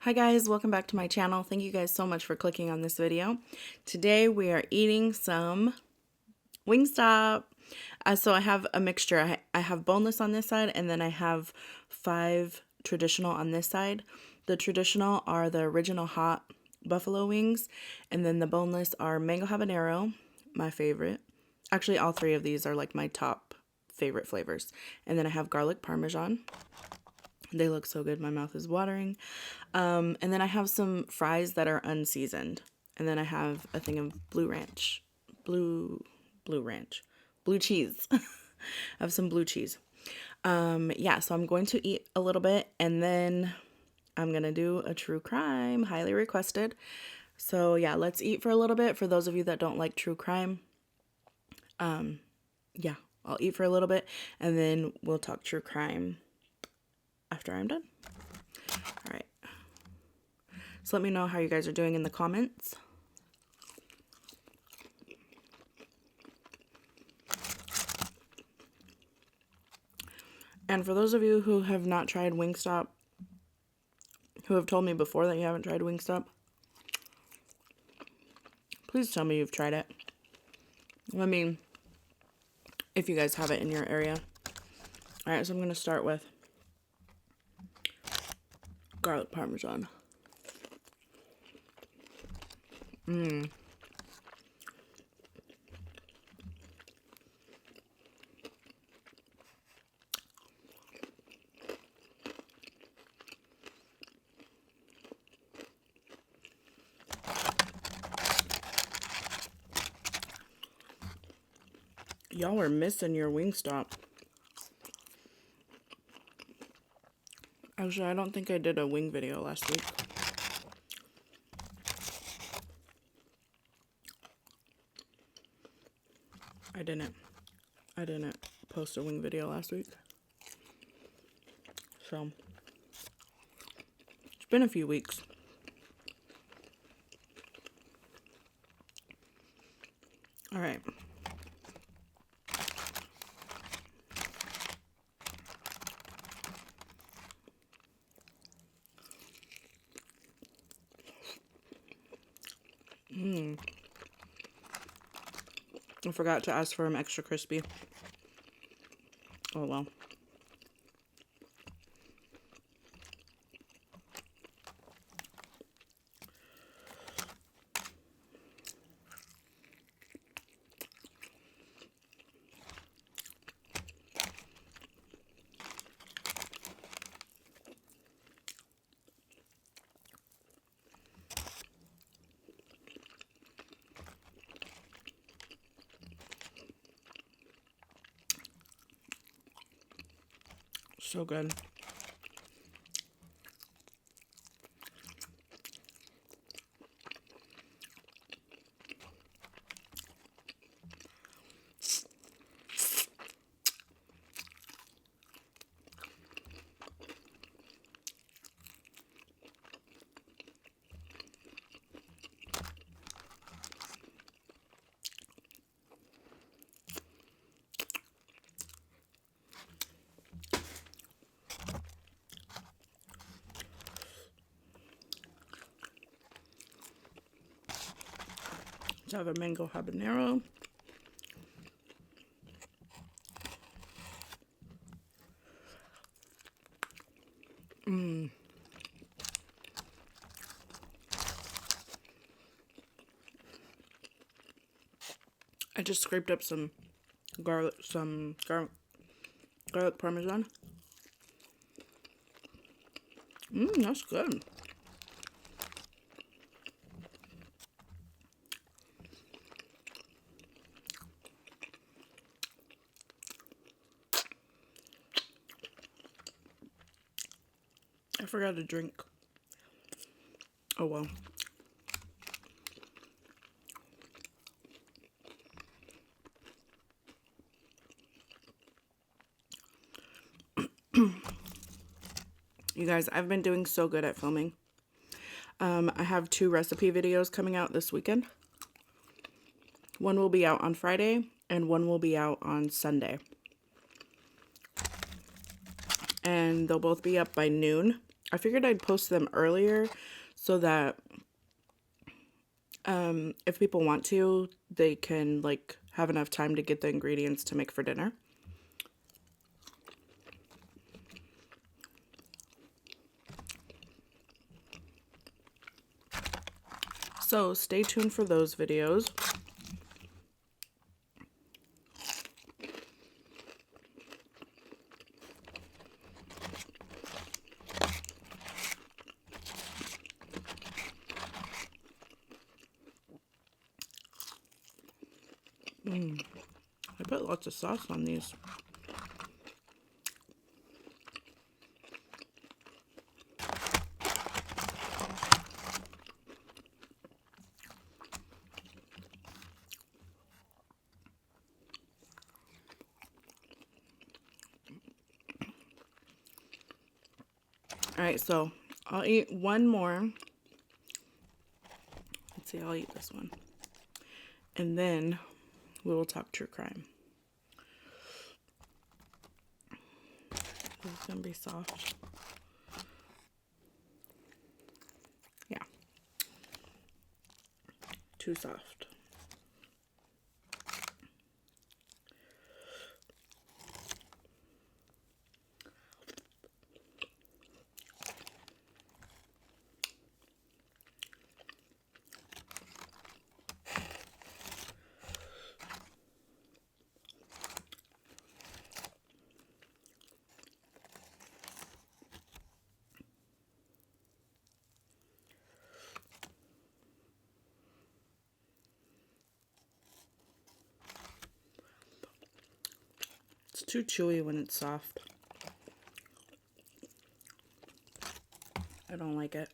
Hi guys, welcome back to my channel. Thank you guys so much for clicking on this video. Today we are eating some WingStop. So I have a mixture. I have boneless on this side, and then I have 5 traditional on this side. The traditional are the original hot buffalo wings, and then the boneless are Mango Habanero, my favorite. Actually, all 3 of these are like my top favorite flavors. And then I have Garlic Parmesan. They look so good. My mouth is watering. And then I have some fries that are unseasoned. And then I have a thing of blue cheese. I have some blue cheese. Yeah, so I'm going to eat a little bit and then I'm going to do a true crime, highly requested. So yeah, let's eat for a little bit. For those of you that don't like true crime, yeah, I'll eat for a little bit and then we'll talk true crime after I'm done. All right. So let me know how you guys are doing in the comments. And for those of you who have not tried WingStop, who have told me before that you haven't tried WingStop, please tell me you've tried it. I mean, if you guys have it in your area. All right, so I'm going to start with garlic parmesan. Y'all are missing your WingStop. Actually, I don't think I did a wing video last week. I didn't post a wing video last week. So, it's been a few weeks. All right. I forgot to ask for them extra crispy. Oh well. So good. Let's have a mango habanero. I just scraped up some garlic parmesan. That's good. I forgot to drink. Oh well. You guys, I've been doing so good at filming. I have 2 recipe videos coming out this weekend. One will be out on Friday, and one will be out on Sunday. And they'll both be up by noon. I figured I'd post them earlier so that if people want to, they can like have enough time to get the ingredients to make for dinner. So stay tuned for those videos. I put lots of sauce on these. All right, so I'll eat one more. Let's see, I'll eat this one. And then we will talk true crime. This is going to be soft. Yeah. Too soft. It's too chewy when it's soft. I don't like it.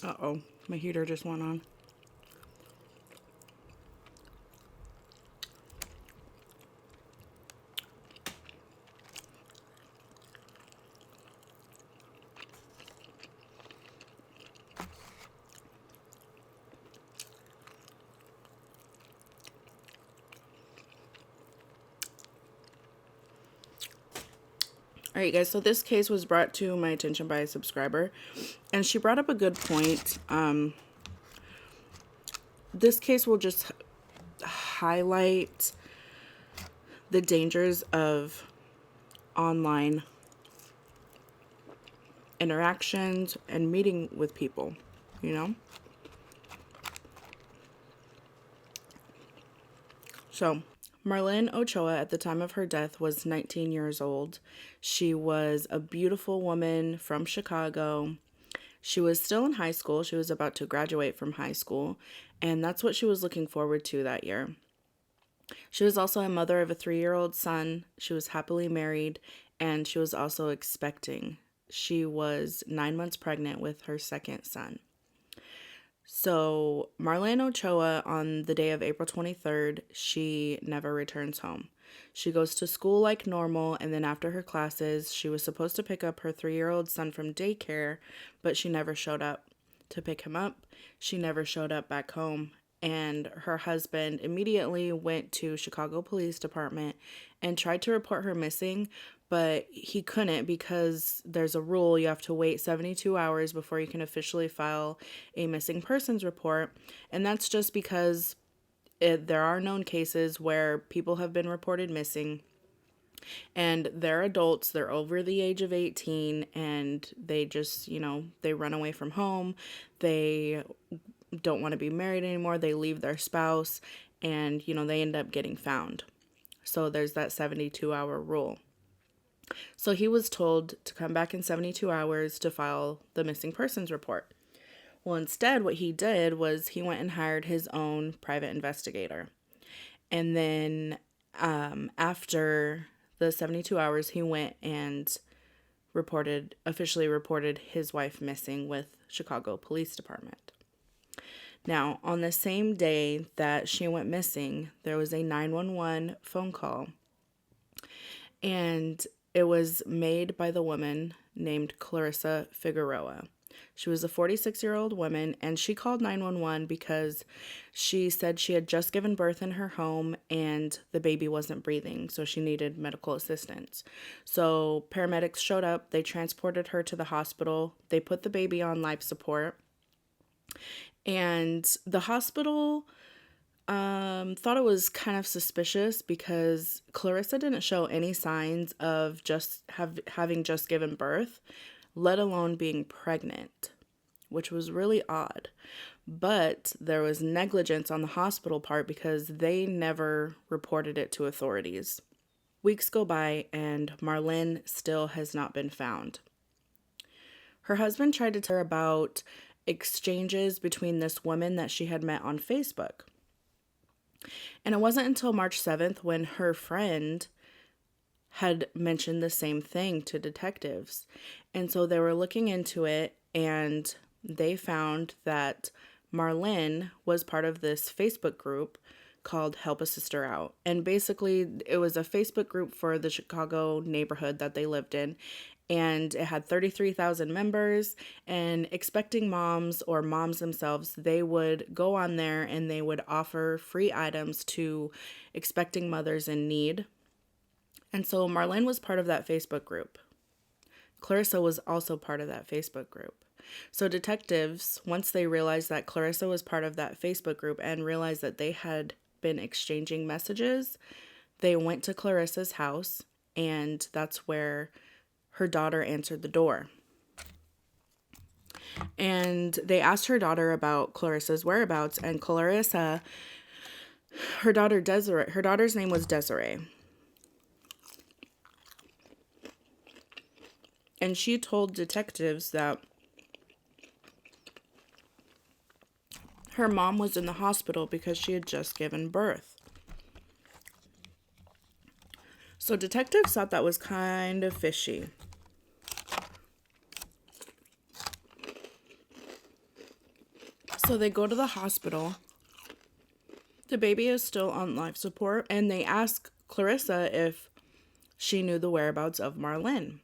Uh-oh, my heater just went on. All right, guys, so this case was brought to my attention by a subscriber, and she brought up a good point. This case will just highlight the dangers of online interactions and meeting with people, you know? So, Marlene Ochoa, at the time of her death, was 19 years old. She was a beautiful woman from Chicago. She was still in high school. She was about to graduate from high school, and that's what she was looking forward to that year. She was also a mother of a 3-year-old son. She was happily married, and she was also expecting. She was 9 months pregnant with her second son. So Marlene Ochoa, on the day of April 23rd, she never returns home. She goes to school like normal, and then after her classes, she was supposed to pick up her 3-year-old son from daycare, but she never showed up to pick him up. She never showed up back home, and her husband immediately went to Chicago Police Department and tried to report her missing, but he couldn't because there's a rule. You have to wait 72 hours before you can officially file a missing persons report, and that's just because there are known cases where people have been reported missing, and they're adults, they're over the age of 18, and they just, they run away from home, they don't want to be married anymore, they leave their spouse, and, they end up getting found. So there's that 72-hour rule. So he was told to come back in 72 hours to file the missing persons report. Well, instead, what he did was he went and hired his own private investigator. And then after the 72 hours, he went and officially reported his wife missing with Chicago Police Department. Now, on the same day that she went missing, there was a 911 phone call, and it was made by the woman named Clarissa Figueroa. She was a 46-year-old woman, and she called 911 because she said she had just given birth in her home and the baby wasn't breathing, so she needed medical assistance. So paramedics showed up, they transported her to the hospital, they put the baby on life support, and the hospital thought it was kind of suspicious because Clarissa didn't show any signs of having just given birth, let alone being pregnant, which was really odd. But there was negligence on the hospital part because they never reported it to authorities. Weeks go by and Marlene still has not been found. Her husband tried to tell her about exchanges between this woman that she had met on Facebook. And it wasn't until March 7th when her friend had mentioned the same thing to detectives. And so they were looking into it, and they found that Marlene was part of this Facebook group called Help a Sister Out. And basically, it was a Facebook group for the Chicago neighborhood that they lived in. And it had 33,000 members, and expecting moms or moms themselves, they would go on there and they would offer free items to expecting mothers in need. And so Marlene was part of that Facebook group. Clarissa was also part of that Facebook group. So detectives, once they realized that Clarissa was part of that Facebook group and realized that they had been exchanging messages, they went to Clarissa's house, and that's where her daughter answered the door. And they asked her daughter about Clarissa's whereabouts, and Clarissa, her daughter's name was Desiree. And she told detectives that her mom was in the hospital because she had just given birth. So detectives thought that was kind of fishy. So they go to the hospital. The baby is still on life support, and they ask Clarissa if she knew the whereabouts of Marlene.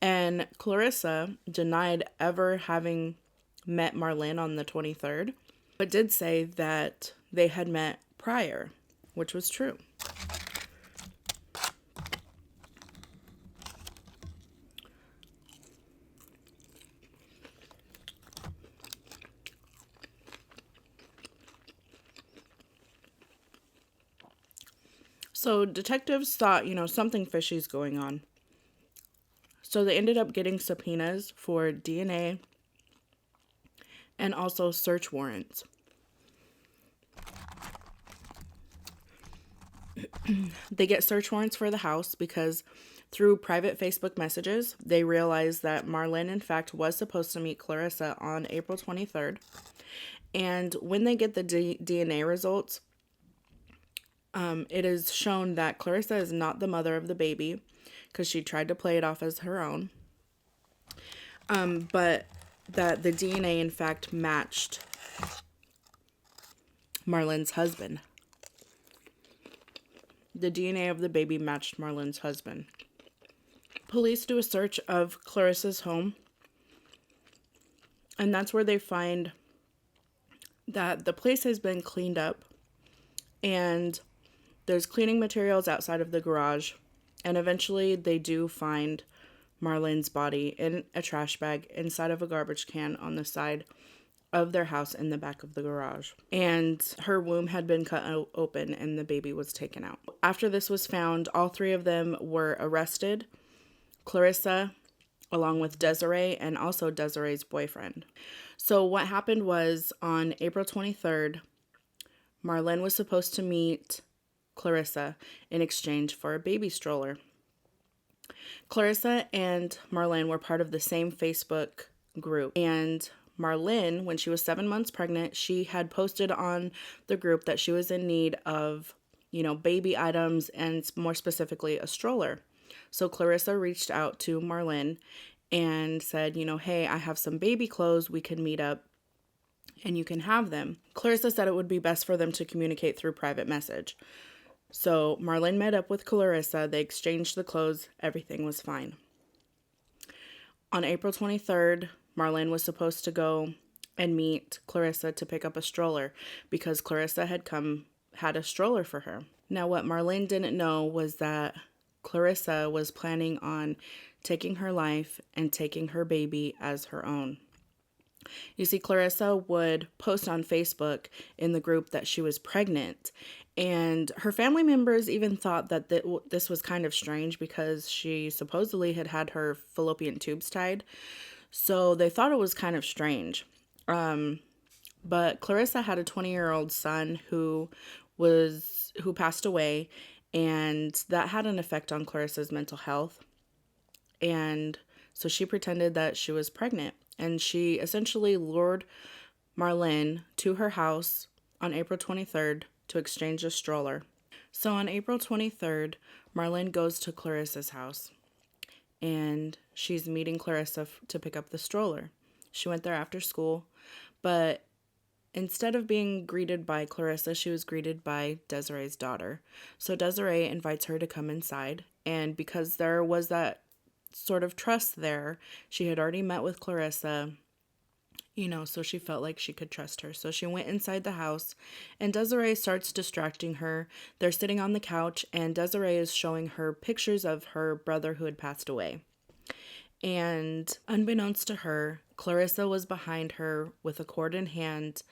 And Clarissa denied ever having met Marlene on the 23rd, but did say that they had met prior, which was true. So detectives thought, something fishy's going on. So they ended up getting subpoenas for DNA and also search warrants. They get search warrants for the house because through private Facebook messages, they realized that Marlene, in fact, was supposed to meet Clarissa on April 23rd. And when they get the DNA results, it is shown that Clarissa is not the mother of the baby because she tried to play it off as her own. But that the DNA, in fact, matched Marlene's husband. The DNA of the baby matched Marlene's husband. Police do a search of Clarissa's home, and that's where they find that the place has been cleaned up, and there's cleaning materials outside of the garage, and eventually they do find Marlene's body in a trash bag inside of a garbage can on the side of their house in the back of the garage. And her womb had been cut open and the baby was taken out. After this was found, all three of them were arrested. Clarissa, along with Desiree, and also Desiree's boyfriend. So what happened was on April 23rd, Marlene was supposed to meet Clarissa in exchange for a baby stroller. Clarissa and Marlene were part of the same Facebook group, and Marlene, when she was 7 months pregnant, she had posted on the group that she was in need of, baby items and more specifically a stroller. So Clarissa reached out to Marlene and said, hey, I have some baby clothes. We can meet up and you can have them. Clarissa said it would be best for them to communicate through private message. So Marlene met up with Clarissa. They exchanged the clothes. Everything was fine. On April 23rd, Marlene was supposed to go and meet Clarissa to pick up a stroller because Clarissa had a stroller for her. Now, what Marlene didn't know was that Clarissa was planning on taking her life and taking her baby as her own. You see, Clarissa would post on Facebook in the group that she was pregnant, and her family members even thought that this was kind of strange because she supposedly had had her fallopian tubes tied. So they thought it was kind of strange. But Clarissa had a 20-year-old son who passed away, and that had an effect on Clarissa's mental health. And so she pretended that she was pregnant, and she essentially lured Marlene to her house on April 23rd to exchange a stroller. So on April 23rd, Marlene goes to Clarissa's house, and she's meeting Clarissa to pick up the stroller. She went there after school, but instead of being greeted by Clarissa, she was greeted by Desiree's daughter. So Desiree invites her to come inside, and because there was that sort of trust there, she had already met with Clarissa, so she felt like she could trust her. So she went inside the house, and Desiree starts distracting her. They're sitting on the couch, and Desiree is showing her pictures of her brother who had passed away. And unbeknownst to her, Clarissa was behind her with a cord in hand,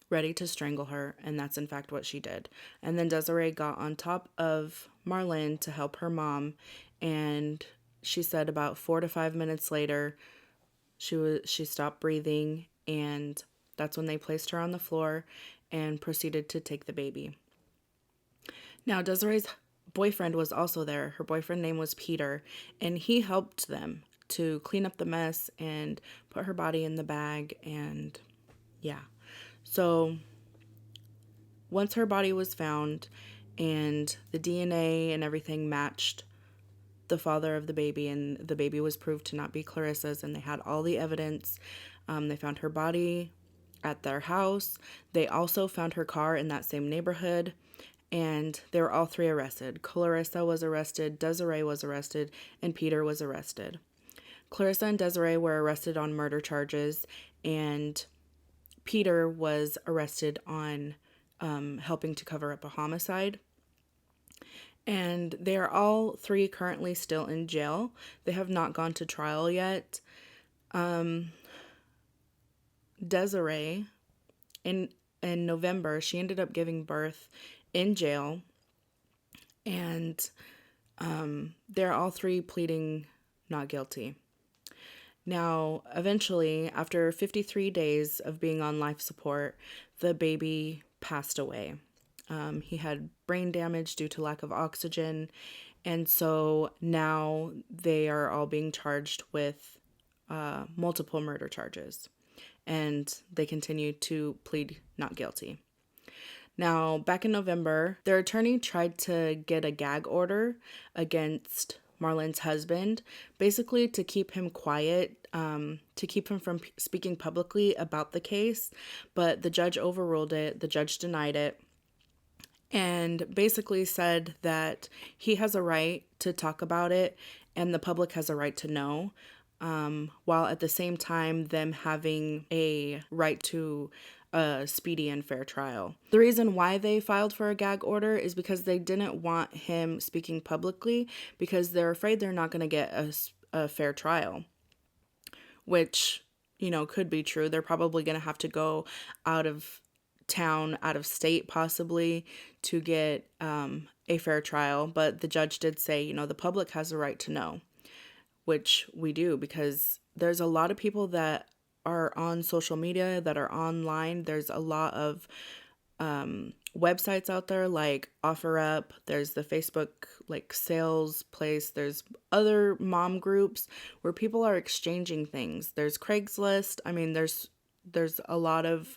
ready to strangle her, and that's in fact what she did. And then Desiree got on top of Marlene to help her mom, and she said about 4 to 5 minutes later, she stopped breathing, and that's when they placed her on the floor and proceeded to take the baby. Now, Desiree's boyfriend was also there. Her boyfriend's name was Peter, and he helped them to clean up the mess and put her body in the bag, and yeah. So once her body was found and the DNA and everything matched the father of the baby, and the baby was proved to not be Clarissa's, and they had all the evidence. They found her body at their house. They also found her car in that same neighborhood, and they were all three arrested. Clarissa was arrested, Desiree was arrested, and Peter was arrested. Clarissa and Desiree were arrested on murder charges, and Peter was arrested on helping to cover up a homicide. And they are all three currently still in jail. They have not gone to trial yet. Desiree, in November, she ended up giving birth in jail. And they're all three pleading not guilty. Now, eventually, after 53 days of being on life support, the baby passed away. He had brain damage due to lack of oxygen, and so now they are all being charged with multiple murder charges, and they continue to plead not guilty. Now, back in November, their attorney tried to get a gag order against Marlene's husband, basically to keep him quiet, to keep him from speaking publicly about the case, but the judge overruled it. The judge denied it, and basically said that he has a right to talk about it and the public has a right to know, while at the same time them having a right to a speedy and fair trial. The reason why they filed for a gag order is because they didn't want him speaking publicly, because they're afraid they're not going to get a fair trial, which, could be true. They're probably going to have to go out of town, out of state possibly, to get a fair trial. But the judge did say, the public has a right to know, which we do, because there's a lot of people that are on social media, that are online. There's a lot of websites out there like OfferUp. There's the Facebook sales place. There's other mom groups where people are exchanging things. There's Craigslist. I mean, there's a lot of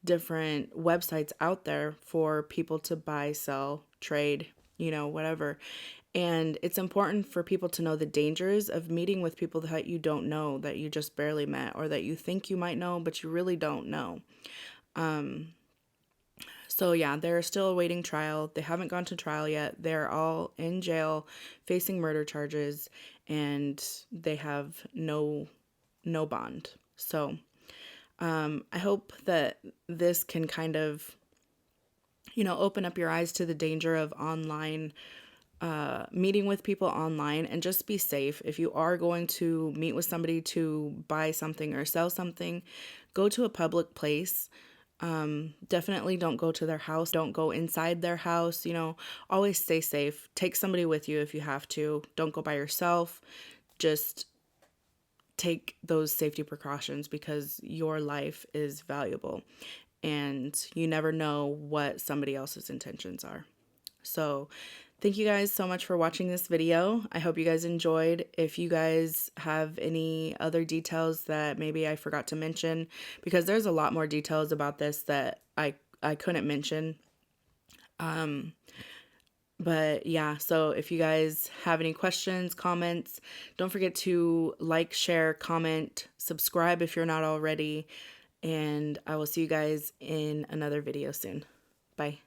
different websites out there for people to buy, sell, trade, whatever. And it's important for people to know the dangers of meeting with people that you don't know, that you just barely met, or that you think you might know, but you really don't know. So yeah, they're still awaiting trial. They haven't gone to trial yet. They're all in jail facing murder charges, and they have no bond. So I hope that this can kind of, open up your eyes to the danger of online meeting with people online, and just be safe. If you are going to meet with somebody to buy something or sell something, go to a public place. Definitely don't go to their house. Don't go inside their house. Always stay safe. Take somebody with you if you have to. Don't go by yourself. Just take those safety precautions, because your life is valuable and you never know what somebody else's intentions are. So thank you guys so much for watching this video. I hope you guys enjoyed. If you guys have any other details that maybe I forgot to mention, because there's a lot more details about this that I couldn't mention. But yeah, so if you guys have any questions, comments, don't forget to like, share, comment, subscribe if you're not already. And I will see you guys in another video soon. Bye.